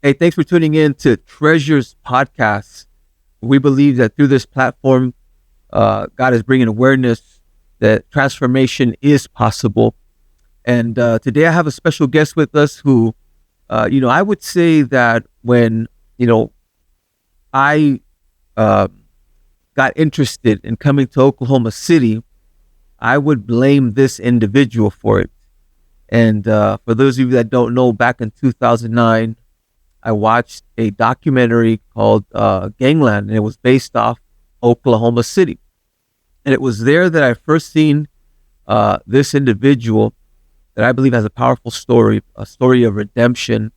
Hey, thanks for tuning in to Treasures Podcasts. We believe that through this platform, God is bringing awareness that transformation is possible. And today I have a special guest with us who, I would say that when, I uh, got interested in coming to Oklahoma City, I would blame this individual for it. And for those of you that don't know, back in 2009, I watched a documentary called Gangland, and it was based off Oklahoma City. And it was there that I first seen this individual that I believe has a powerful story, a story of redemption,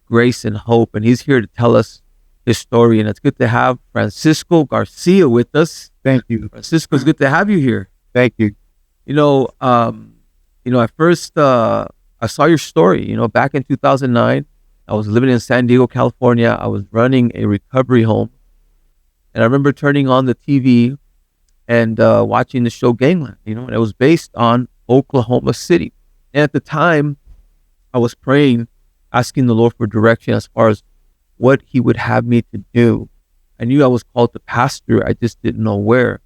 grace, and hope. And he's here to tell us his story. And it's good to have Francisco Garcia with us. Thank you. Francisco, it's good to have you here. Thank you. At first I saw your story. Back in 2009, I was living in San Diego, California. I was running a recovery home, and I remember turning on the TV and watching the show Gangland. And it was based on Oklahoma City. And at the time, I was praying, asking the Lord for direction as far as what He would have me to do. I knew I was called to pastor. I just didn't know where.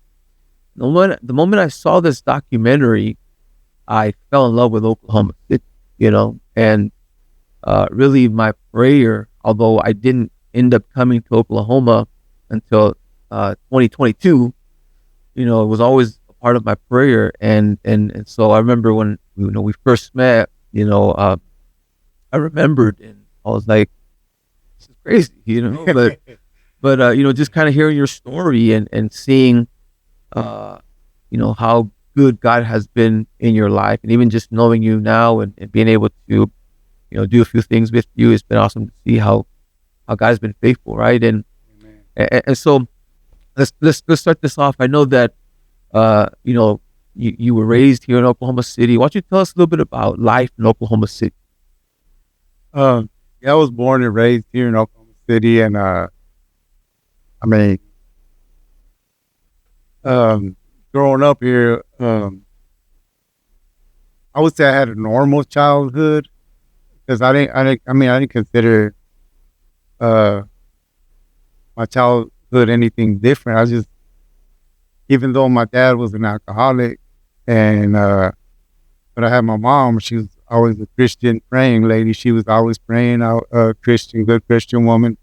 The moment I saw this documentary, I fell in love with Oklahoma City, and really my prayer, although I didn't end up coming to Oklahoma until 2022, it was always a part of my prayer. And so I remember when, we first met, I remembered and I was like, this is crazy, but just kind of hearing your story and seeing, how good God has been in your life, and even just knowing you now and being able to, do a few things with you. It's been awesome to see how God's been faithful, right? And Amen. and so let's start this off. I know that you were raised here in Oklahoma City. Why don't you tell us a little bit about life in Oklahoma City? Yeah, I was born and raised here in Oklahoma City, and I mean, growing up here, I would say I had a normal childhood because I didn't consider uh my childhood anything different. I just, even though my dad was an alcoholic, and but I had my mom. She was always a Christian praying lady. She was always praying, out Christian, good Christian woman.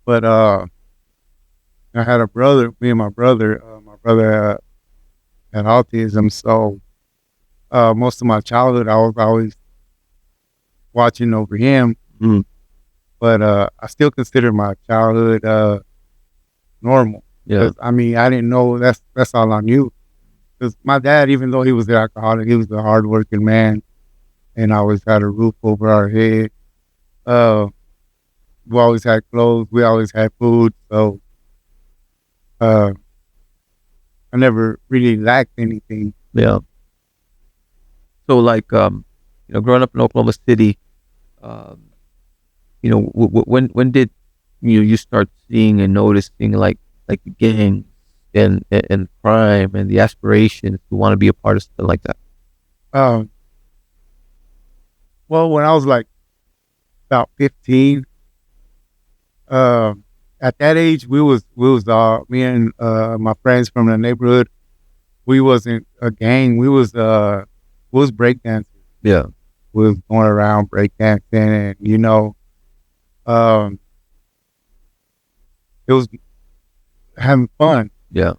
But I had a brother. Me and my brother. My brother had autism, so most of my childhood I was always watching over him. Mm. But I still consider my childhood normal. Yeah. 'Cause, I mean, I didn't know that's all I knew. Because my dad, even though he was an alcoholic, he was a hardworking man, and always had a roof over our head. Uh, we always had clothes. We always had food. So uh, I never really lacked anything. Yeah. So like, growing up in Oklahoma City, um, when did you start seeing and noticing like the gangs and crime and the aspiration to want to be a part of something like that? Um, well, when I was like about 15, uh, at that age, we was me and my friends from the neighborhood. We wasn't a gang. We was breakdancers. Yeah. We was going around breakdancing, and um, it was having fun. Yeah.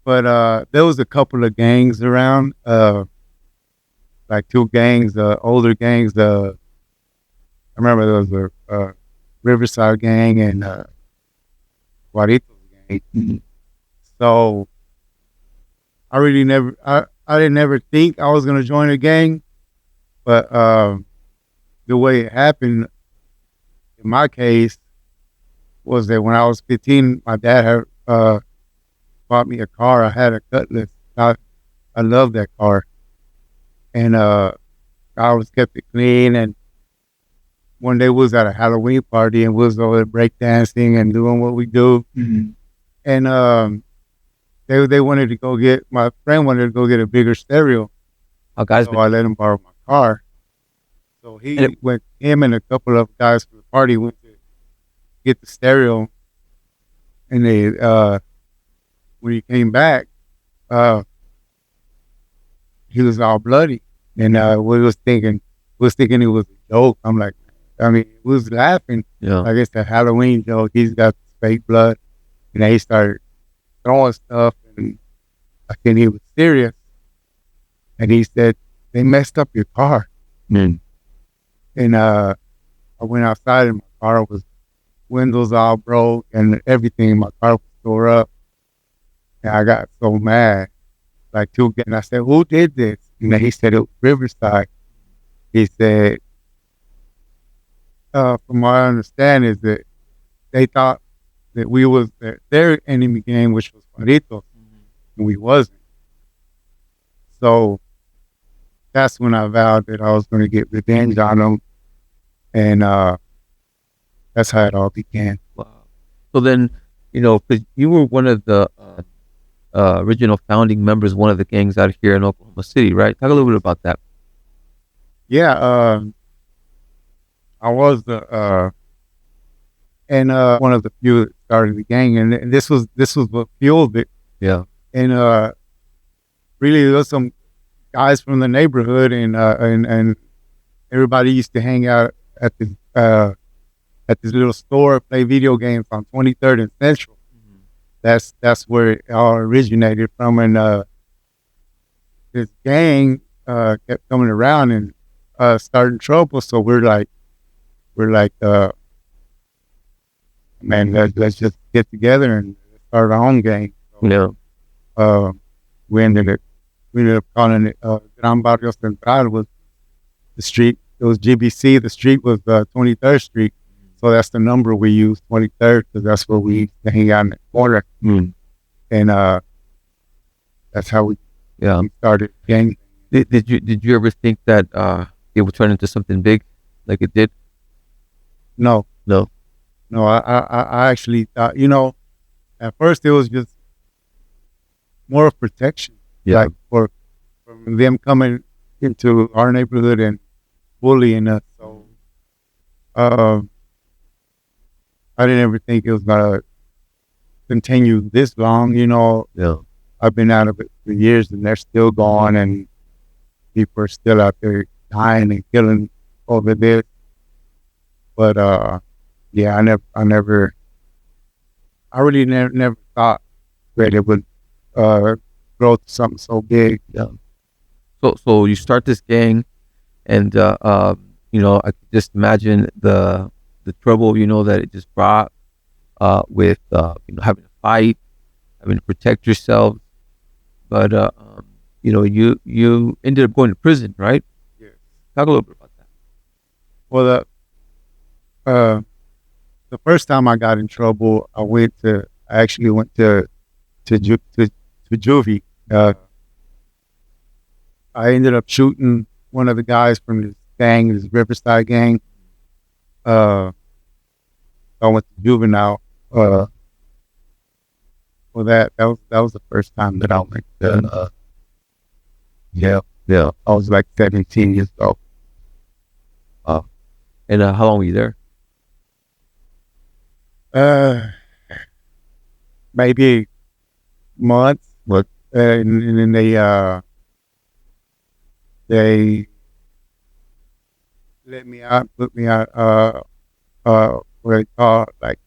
But there was a couple of gangs around, like two gangs, older gangs. I remember there was a Riverside gang and Juaritos gang. Mm-hmm. So I didn't ever think I was gonna join a gang, but the way it happened in my case was that when I was 15, my dad had bought me a car. I had a Cutlass. I loved that car, and I always kept it clean. And one day we was at a Halloween party and we was over there breakdancing and doing what we do. Mm-hmm. And they wanted to go get, my friend wanted to go get a bigger stereo. How guys So been? I let him borrow my car. So And it, him and a couple of guys from the party went to get the stereo, and they when he came back, uh, he was all bloody, and we was thinking it was a joke. I'm like, I mean, we was laughing. yeah, Like it's a Halloween joke. He's got fake blood, and then he started throwing stuff, and I think he was serious. And he said, "They messed up your car." mm, And I went outside, and my car was windows all broke, and everything in my car was tore up. And I got so mad, like and I said, "Who did this?" And then he said it was Riverside. He said, "From what I understand, is that they thought that we was their enemy game, which was Juanitos, and we wasn't." So that's when I vowed that I was going to get revenge on them, and that's how it all began. wow. So then, because you were one of the original founding members, one of the gangs out here in Oklahoma City, right? Talk a little bit about that. Yeah, I was the and one of the few that started the gang, and this was what fueled it. Yeah. And really, there was some guys from the neighborhood, and everybody used to hang out at this little store, play video games on 23rd and Central. That's where it all originated from, and this gang kept coming around and starting trouble. So we're like, man, let's just get together and start our own gang. So, Yeah. we ended up calling it Gran Barrio Central was the street. It was GBC. The street was 23rd Street. So that's the number we used, 23rd, because that's where we used to hang out in the corner. Mm. And that's how we started gang. Did you ever think that it would turn into something big, like it did? No, No. I actually thought, at first it was just more of protection. Yeah. Like from them coming into our neighborhood and bullying us. So I didn't ever think it was gonna continue this long. Yeah. I've been out of it for years, and they're still gone, and people are still out there dying and killing over this. But yeah, I really never thought that it would grow to something so big. Yeah. So you start this gang, and I could just imagine the trouble that it just brought with having to fight, having to protect yourself. But you ended up going to prison, right? Yeah. Talk a little bit about that. Well, the first time I got in trouble, I actually went to juvie. I ended up shooting one of the guys from this gang, this Riverside gang. I went to juvenile. Well, that was the first time that I went. Yeah, I was like 17 years old. And how long were you there? Maybe months. What? And then they let me out, put me out, what they call like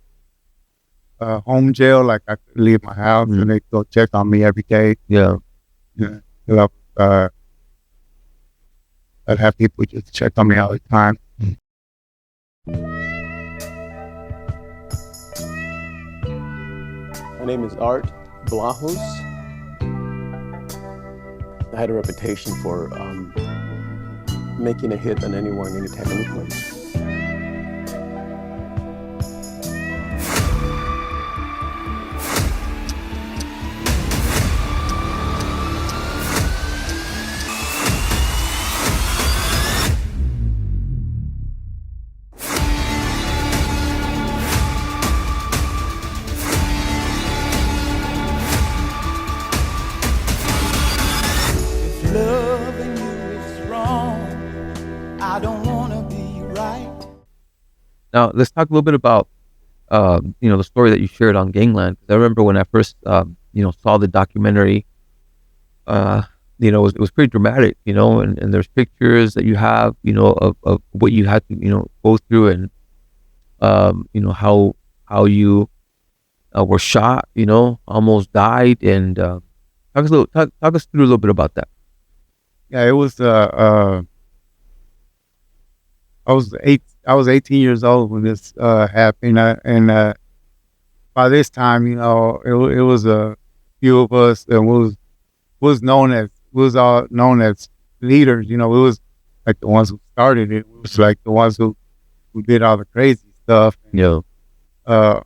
home jail. Like I could leave my house, and they go check on me every day. Yeah. Yeah. I'd have people just check on me all the time. My name is Art Blahus. I had a reputation for making a hit on anyone, anytime, any place. Loving you is wrong. I don't want Now let's talk a little bit about the story that you shared on Gangland. 'Cause I remember when I first saw the documentary. It was pretty dramatic, and there's pictures that you have, of what you had to, go through, and how you were shot, almost died, and talk us through a little bit about that. Yeah, it was. I was 18 years old when this happened, and by this time, it was a few of us that was all known as leaders. It was like the ones who started it. It was like the ones who did all the crazy stuff. Yeah. Uh,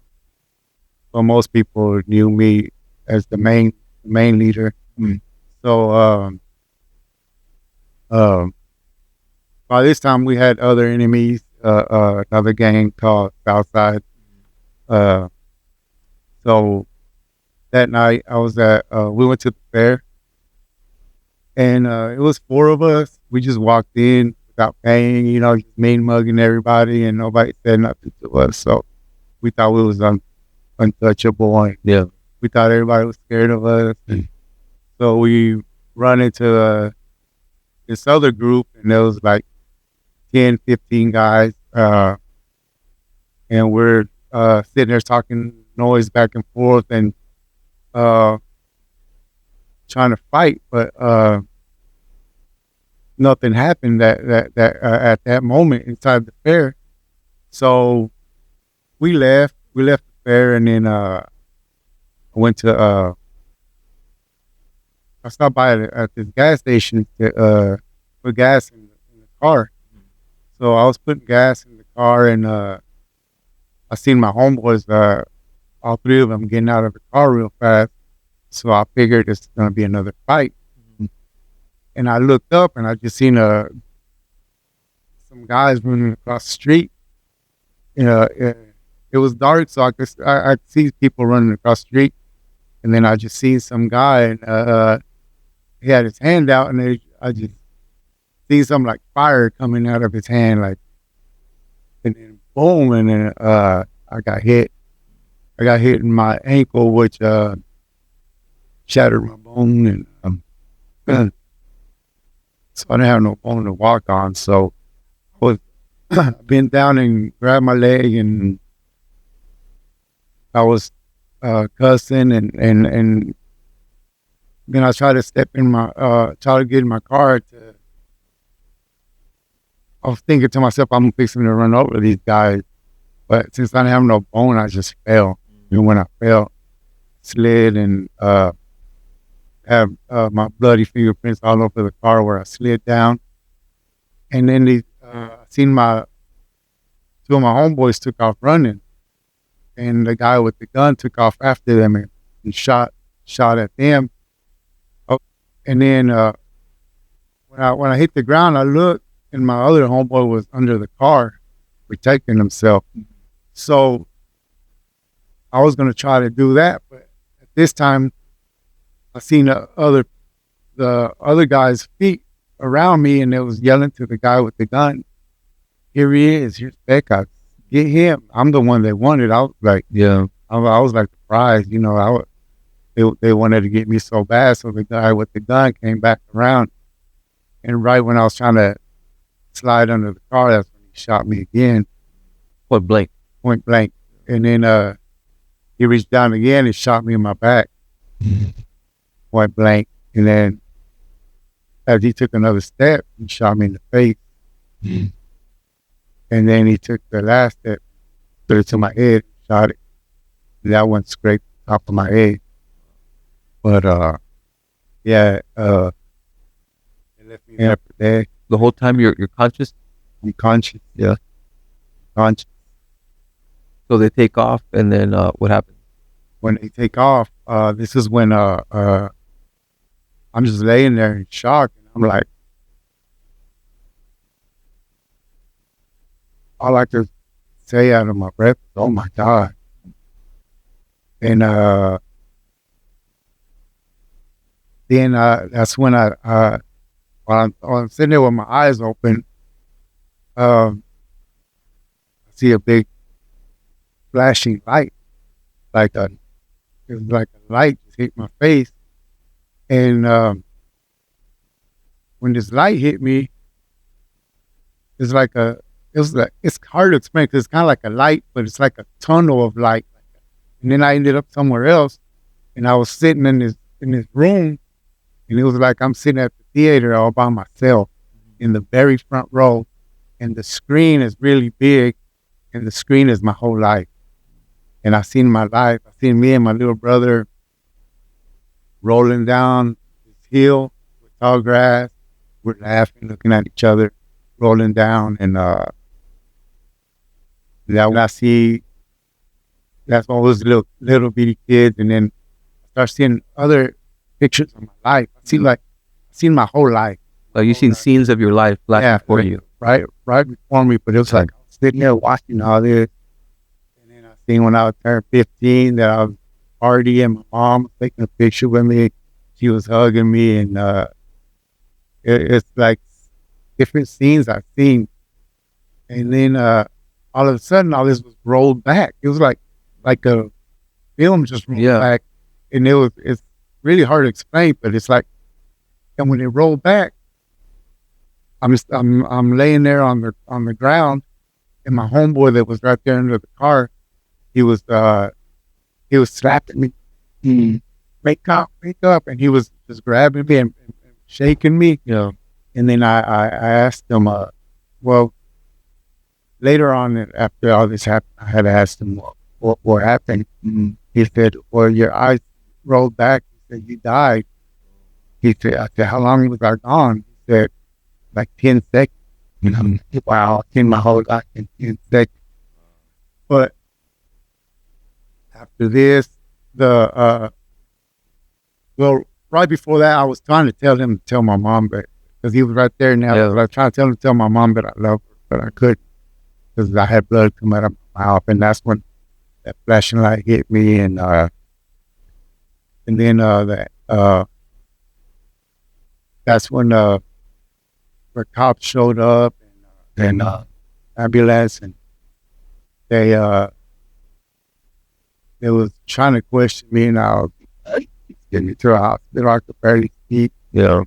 but most people knew me as the main leader. Mm. So by this time we had other enemies. Another gang called Southside. So that night I was we went to the fair, and it was four of us. We just walked in without paying, just mean mugging everybody, and nobody said nothing to us. So we thought we was untouchable, and Yeah. we thought everybody was scared of us. So we run into this other group, and there was like 10, 15 guys, and we're sitting there talking noise back and forth, and trying to fight, but nothing happened at that moment inside the fair. So we left the fair, and then I went to I stopped by at this gas station to put gas in the car. So I was putting gas in the car, and I seen my homeboys, all three of them, getting out of the car real fast. So I figured it's gonna be another fight. And I looked up, and I just seen some guys running across the street. It was dark, so I could see people running across the street. And then I just seen some guy, and he had his hand out, and I just seen some like fire coming out of his hand, like, and then boom, and then I got hit. I got hit in my ankle, which shattered my bone, and so I didn't have no bone to walk on. So I was bent down and grabbed my leg, and I was cussing, and then I tried to try to get in my car. I was thinking to myself, I'm fixing to run over these guys, but since I didn't have no bone, I just fell. And when I fell, slid, and have my bloody fingerprints all over the car where I slid down. And then seen two of my homeboys took off running, and the guy with the gun took off after them and shot at them. Oh, and then when I hit the ground, I looked, and my other homeboy was under the car protecting himself. So I was gonna try to do that, but at this time I seen the other guy's feet around me, and it was yelling to the guy with the gun, "Here he is, here's Becca, get him." I'm the one they wanted. I was like, Yeah. I was like the prize, they wanted to get me so bad. So the guy with the gun came back around, and right when I was trying to slide under the car, that's when he shot me again. Point blank. And then he reached down again and shot me in my back. Point blank. And then as he took another step, he shot me in the face. And then he took the last step, put it to my head, shot it. And that one scraped the top of my head. But yeah, it left me up there. The whole time you're conscious. I'm conscious. Yeah. Conscious. So they take off, and then what happens? When they take off, this is when I'm just laying there in shock, and I'm like, all I could say out of my breath is, "Oh my God." And then that's when while I'm sitting there with my eyes open, I see a big flashing light, it was like a light just hit my face. And when this light hit me, it's like it's hard to explain because it's kind of like a light, but it's like a tunnel of light. And then I ended up somewhere else, and I was sitting in this room, and it was like I'm sitting at the theater all by myself in the very front row, and the screen is really big, and the screen is my whole life. And I seen my life. I seen me and my little brother rolling down this hill with tall grass. We're laughing, looking at each other, rolling down, and that when I see that's all those little bitty kids, and then I start seeing other pictures of my life. I seen my whole life. Like you've seen scenes of your life flashing before you. Right before me. But it was like I was sitting there watching all this, and then I seen when I turned 15 that I was partying. My mom was taking a picture with me. She was hugging me, and it's like different scenes I've seen. And then all of a sudden, all this was rolled back. It was like a film just rolled back, and it's really hard to explain, but it's like, and when it rolled back, I'm laying there on the ground, and my homeboy that was right there under the car, he was slapping me, wake up, and he was just grabbing me and shaking me, And then I asked him, well, later on after all this happened, I had asked him what happened. He said, well, your eyes rolled back. He said, you died. He said, I said, how long was I gone? He said, like 10 seconds. Wow, I've seen my whole life in 10 seconds. But after this, well, right before that, I was trying to tell my mom, but because he was right there now, I was trying to tell my mom that I love her, but I couldn't because I had blood come out of my mouth, and that's when that flashing light hit me, and then that's when the cops showed up, and ambulance, and they was trying to question me, and I was getting me to a hospital. I could barely speak. And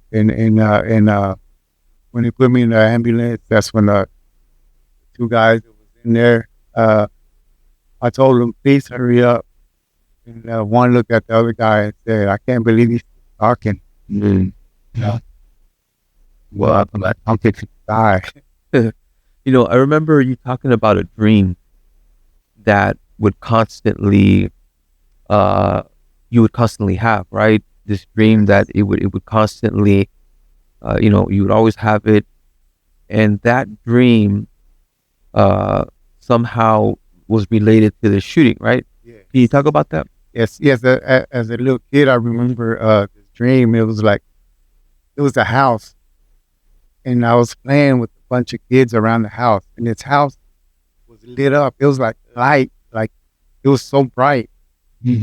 when they put me in the ambulance, that's when the two guys that was in there, I told them, please hurry up. And one looked at the other guy and said, I can't believe he's talking. Well, I'm fixing to die. I remember you talking about a dream that would constantly, you would constantly have, right? This dream that it would constantly, you would always have it. And that dream somehow was related to the shooting, right? Yes. Can you talk about that? Yes. As a little kid, I remember this dream. It was a house, and I was playing with a bunch of kids around the house, and this house was lit up. It was like light, like it was so bright. So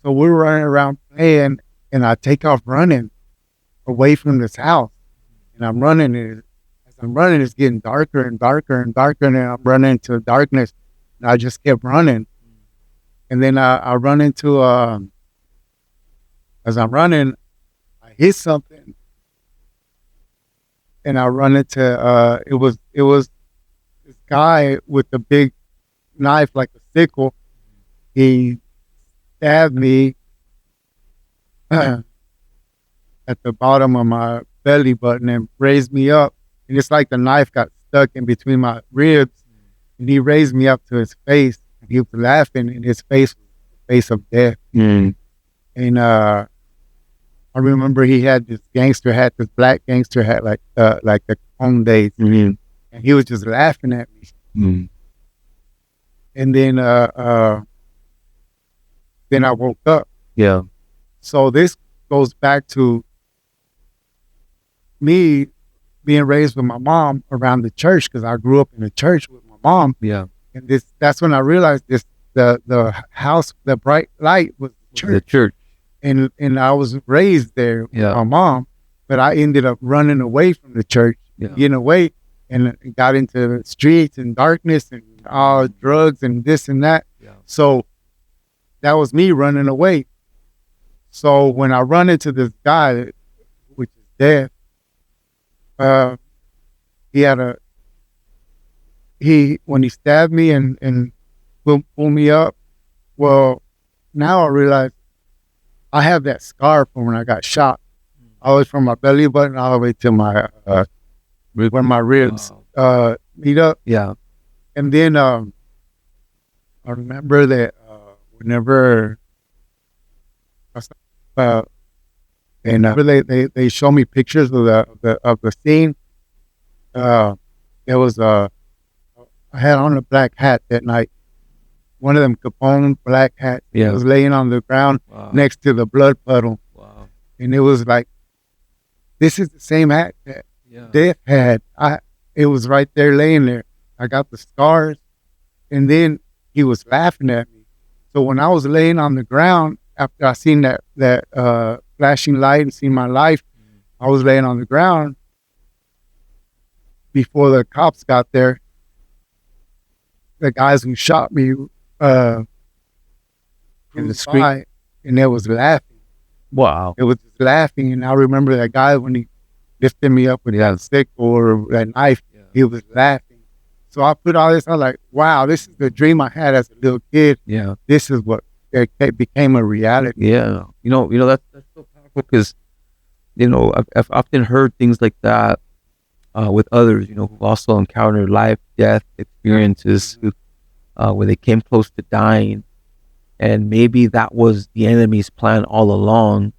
we were running around playing, and I take off running away from this house, and I'm running, and as I'm running, it's getting darker and darker and darker, and then I'm running into darkness, and I just kept running. And then I run into, as I'm running, I hit something, and I run into, it was this guy with a big knife, like a sickle. He stabbed me at the bottom of my belly button and raised me up. And it's like the knife got stuck in between my ribs, and he raised me up to his face. He was laughing, and his face was the face of death. And I remember he had this gangster hat, this black gangster hat, like the home days, and he was just laughing at me. And then I woke up. Yeah. So this goes back to me being raised with my mom around the church, because I grew up in the church with my mom. Yeah. And that's when I realized the house, the bright light was the church. The church. And I was raised there with Yeah. my mom, but I ended up running away from the church, getting away, and got into the streets and darkness and drugs and this and that. Yeah. So that was me running away. So when I run into this guy, which is dead, when he stabbed me and pulled me up, well, now I realize I have that scar from when I got shot. I was from my belly button all the way to my where my ribs meet up. Yeah. And then I remember that whenever and they show me pictures of the scene. There was I had on a black hat that night. One of them Capone black hats. Yeah. It was laying on the ground Wow. next to the blood puddle. Wow. And it was like, this is the same hat that Yeah. Death had. It was right there laying there. I got the scars, and then he was laughing at me. So when I was laying on the ground after I seen that flashing light and seen my life, I was laying on the ground before the cops got there. The guys who shot me in the street, and they was laughing. Wow. It was just laughing, and I remember that guy when he lifted me up with that stick or that knife, he was laughing. So I put all this, I was like, wow, this is the dream I had as a little kid. Yeah. This is what it became a reality. Yeah. You know, that's so powerful because, I've often heard things like that with others, who've also encountered life, death experiences where they came close to dying. And maybe that was the enemy's plan all along.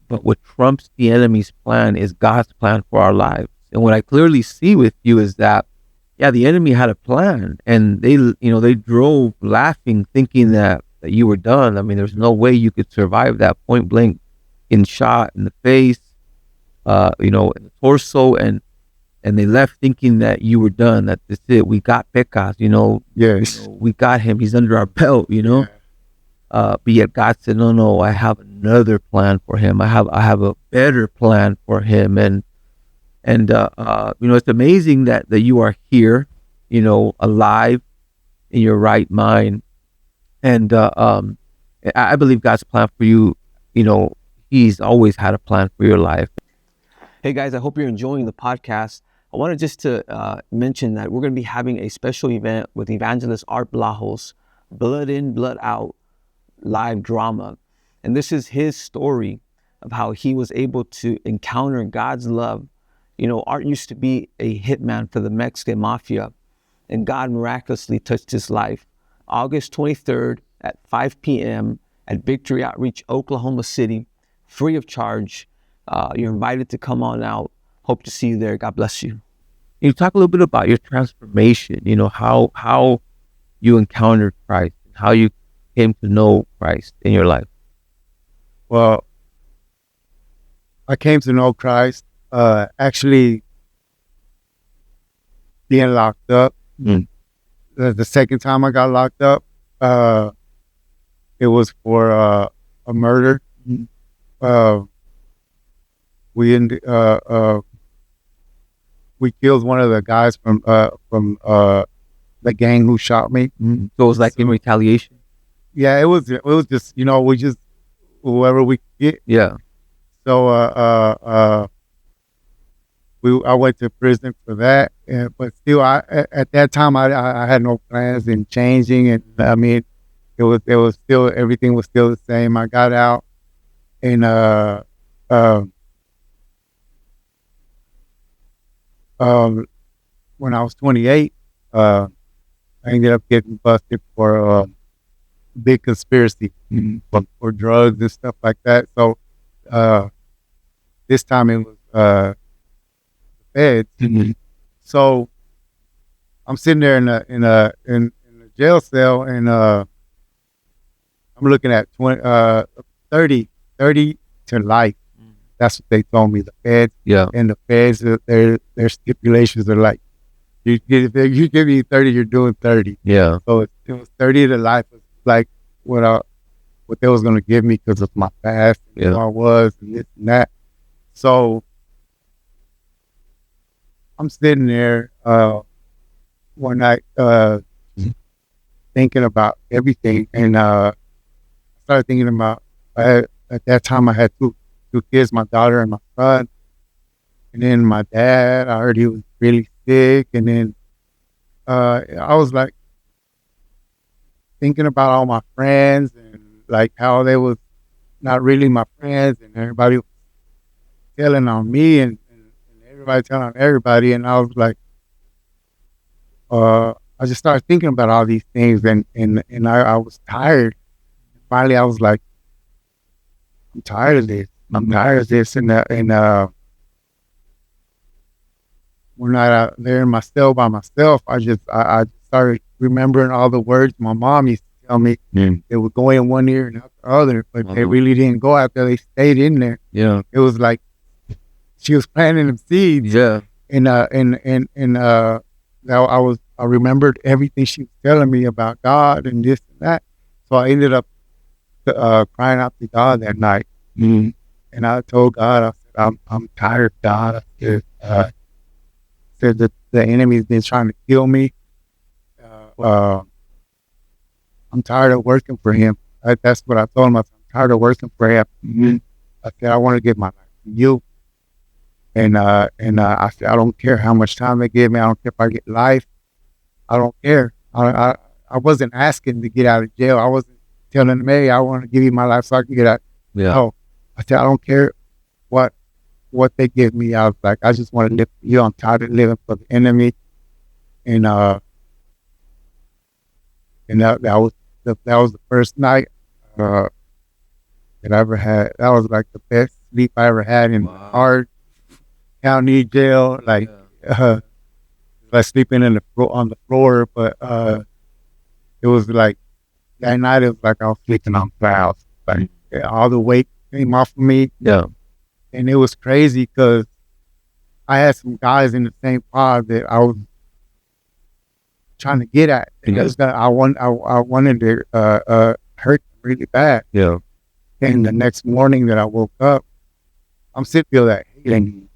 But what trumps the enemy's plan is God's plan for our lives. And what I clearly see with you is that, yeah, the enemy had a plan, and they drove laughing, thinking that you were done. I mean, there's no way you could survive that point blank, getting shot in the face, in the torso, and they left thinking that you were done. That this is it. We got Pecas, Yes. we got him. He's under our belt, Yeah. But yet God said, no, I have another plan for him. I have a better plan for him. And it's amazing that you are here, alive in your right mind. And I believe God's plan for you, he's always had a plan for your life. Hey guys, I hope you're enjoying the podcast. I wanted just to mention that we're going to be having a special event with evangelist Art Blajos, Blood In, Blood Out live drama. And this is his story of how he was able to encounter God's love. Art used to be a hitman for the Mexican mafia, and God miraculously touched his life. August 23rd at 5 p.m. at Victory Outreach, Oklahoma City, free of charge. You're invited to come on out. Hope to see you there. God bless you. You talk a little bit about your transformation, how you encountered Christ, how you came to know Christ in your life. Well, I came to know Christ actually being locked up. The second time I got locked up, it was for a murder. We killed one of the guys from the gang who shot me. So it was like in retaliation. Yeah, it was just we just whoever we could get. Yeah. So I went to prison for that, but still, at that time I had no plans in changing, and I mean, it was still, everything was still the same. I got out, and when I was 28, I ended up getting busted for big conspiracy for drugs and stuff like that. So this time it was the feds. So I'm sitting there in a jail cell, and I'm looking at 30 to life. That's what they told me. The feds, and the feds, their stipulations are like, you give me 30, you're doing 30. Yeah. So it was 30 to life. It was like what they was gonna give me because of my past, and who I was, and this and that. So I'm sitting there one night, thinking about everything, and I started thinking about, at that time I had two kids, my daughter and my son, and then my dad. I heard he was really sick, and then I was like thinking about all my friends and like how they was not really my friends, and everybody was telling on me, and everybody telling on everybody, and I was like, I just started thinking about all these things, and I was tired. Finally, I was like, I'm tired of this. I'm tired of this, and when I there in my cell by myself, I just started remembering all the words my mom used to tell me. They would go in one ear and out the other, but they really didn't go out there. They stayed in there. Yeah. It was like she was planting them seeds. Yeah. And I remembered everything she was telling me about God and this and that. So I ended up crying out to God that night, and I told God, I said, I'm tired, God. I said that the enemy's been trying to kill me. I'm tired of working for him. That's what I told him. I said, I'm tired of working for him. I said, I want to give my life to you. And I said, I don't care how much time they give me. I don't care if I get life. I don't care. I wasn't asking to get out of jail. I wasn't telling them, hey, I want to give you my life so I can get out. Yeah. No, I said, I don't care what they give me. I was like, I just want to live for you. I'm tired of living for the enemy. And that was the first night that I ever had. That was like the best sleep I ever had in hard county jail. Like sleeping on the floor, but it was like that night. It was like I was sleeping on clouds. Like all the weight came off of me. Yeah. And it was crazy because I had some guys in the same pod that I was trying to get at. Because I wanted to hurt them really bad. Yeah. And the next morning that I woke up, I'm still feel that hate. And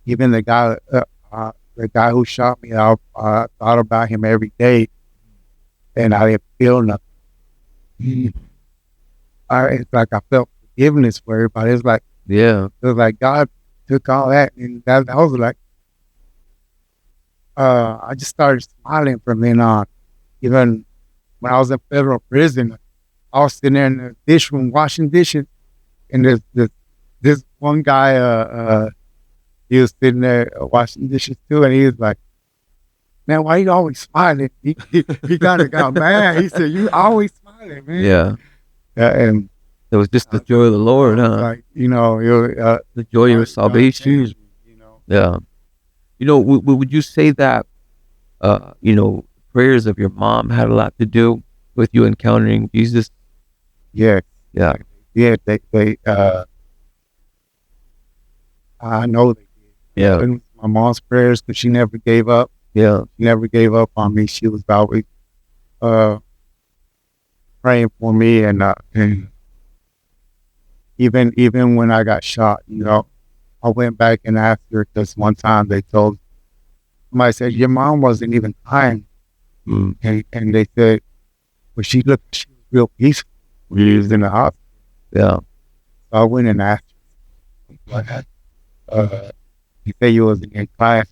even the guy who shot me, I thought about him every day, and I didn't feel nothing. It's like I felt forgiveness for everybody. It's like, it was like God took all that, and that was like, I just started smiling from then on. Even when I was in federal prison, I was sitting there in the dish room washing dishes, and this one guy, he was sitting there washing dishes too, and he was like, man, why you always smiling? He kind of got mad. He said, you always smiling, man. Yeah. And it was just the joy of the Lord, huh? Like, the joy of your salvation. Yeah. Would you say that, prayers of your mom had a lot to do with you encountering Jesus? Yeah. Yeah. Yeah. They I know they did. Yeah. My mom's prayers, because she never gave up. Yeah. She never gave up on me. She was always praying for me, and even when I got shot, I went back and asked her, because one time somebody said, your mom wasn't even crying. And they said, well, she was real peaceful when she was in the hospital. Yeah. So I went and asked her, you say you wasn't in class.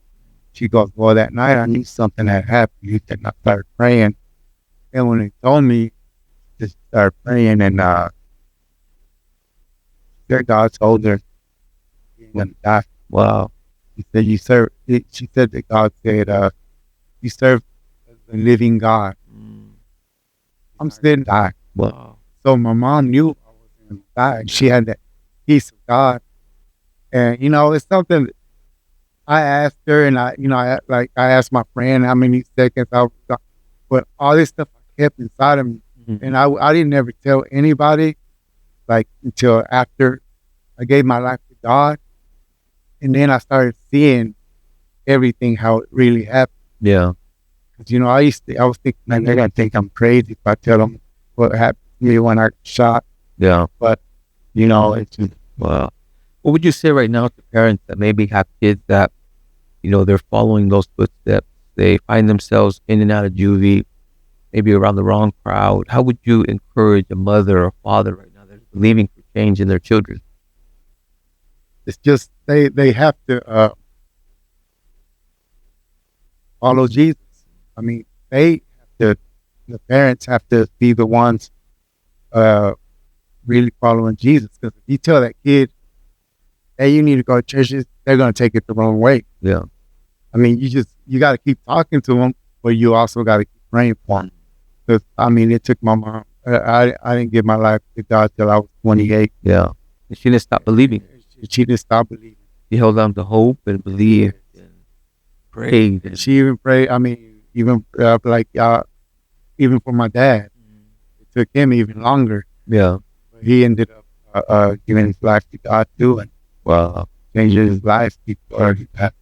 She goes, well, that night I knew something had happened. You said, I started praying. And when they told me to start praying, and their God told her you're gonna die. Wow. She said that God said, you serve the living God. I'm still dying. Wow. So my mom knew I was gonna die, and she had that peace of God. And it's something I asked her, and I asked my friend how many seconds but all this stuff I kept inside of me. And I didn't ever tell anybody, like, until after I gave my life to God. And then I started seeing everything, how it really happened. Yeah. Because, I was thinking, man, they're going to think I'm crazy if I tell them what happened to me when I got shot. Yeah. But, it's just, wow. What would you say right now to parents that maybe have kids that, they're following those footsteps? They find themselves in and out of juvie, maybe around the wrong crowd, how would you encourage a mother or father right now that's believing for change in their children? It's just they have to follow Jesus. I mean, they have to. The parents have to be the ones really following Jesus. Because if you tell that kid, "Hey, you need to go to churches," they're gonna take it the wrong way. Yeah. I mean, you got to keep talking to them, but you also got to keep praying for them. Because I mean, it took my mom. I didn't give my life to God till I was 28. Yeah. And she didn't stop believing. She didn't stop believing. She held on to hope and believed and prayed. And she even prayed. I mean, even even for my dad, it took him even longer. Yeah. But he ended up giving his life to God too, and changing his life before he passed.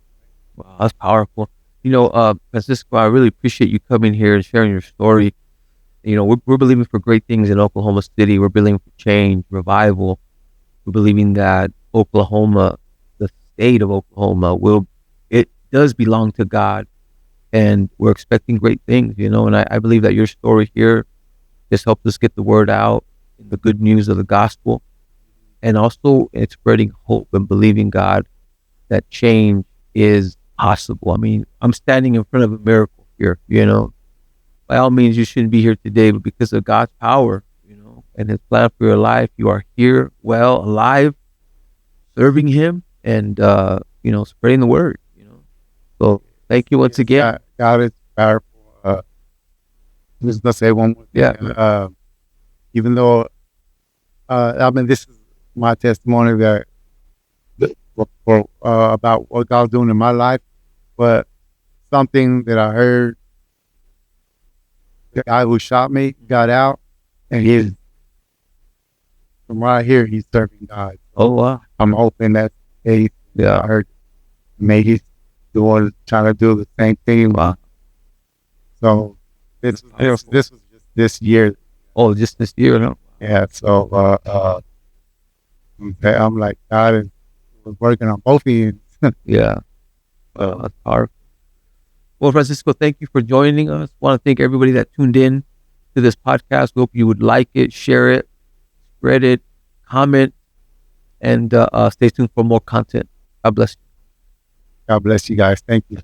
Wow, that's powerful. Francisco, I really appreciate you coming here and sharing your story. We're believing for great things in Oklahoma City. We're believing for change, revival. We're believing that Oklahoma, the state of Oklahoma, it does belong to God, and we're expecting great things. And I believe that your story here has helped us get the word out, the good news of the gospel, and also it's spreading hope and believing God that change is possible. I mean, I'm standing in front of a miracle here. By all means, you shouldn't be here today, but because of God's power, and His plan for your life, you are here, well, alive, serving Him, and spreading the word. So thank you once again. God is powerful. I'm just gonna say one more thing. Yeah. Even though, I mean, this is my testimony that about what God's doing in my life, but something that I heard, the guy who shot me got out, and he's from right here. He's serving God. Oh wow! I'm hoping that I heard maybe he's trying to do the same thing. Wow! So this was just this year. Oh, just this year, no? Yeah. So I'm like, God was working on both ends. Yeah. Well, that's powerful. Well, Francisco, thank you for joining us. I want to thank everybody that tuned in to this podcast. We hope you would like it, share it, spread it, comment, and stay tuned for more content. God bless you. God bless you guys. Thank you.